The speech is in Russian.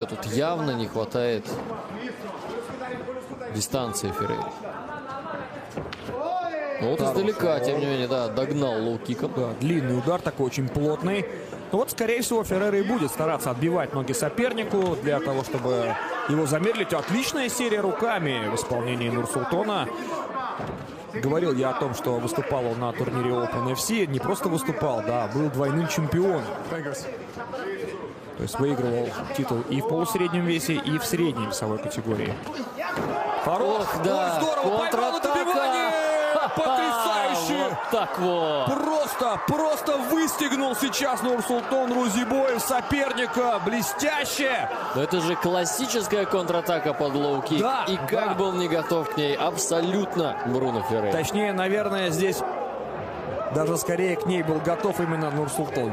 Тут явно не хватает дистанции Феррейре. Вот издалека, тем не менее, да, догнал лоу-киком. Да, длинный удар, такой очень плотный. Ну вот, скорее всего, Феррейре и будет стараться отбивать ноги сопернику для того, чтобы его замедлить. Отличная серия руками в исполнении Нурсултона. Говорил я о том, что выступал он на турнире Open FC. Не просто выступал, да, был двойным чемпионом. То есть выигрывал титул и в полусреднем весе, и в средней весовой категории. Ох, да, контратака! Потрясающе! Вот так вот! Просто выстегнул сейчас Нурсултон Рузибоев соперника. Блестяще! Но это же классическая контратака под лоу-кик. Да, и как был не готов к ней абсолютно Бруно Феррейре. Точнее, наверное, здесь даже скорее к ней был готов именно Нурсултон.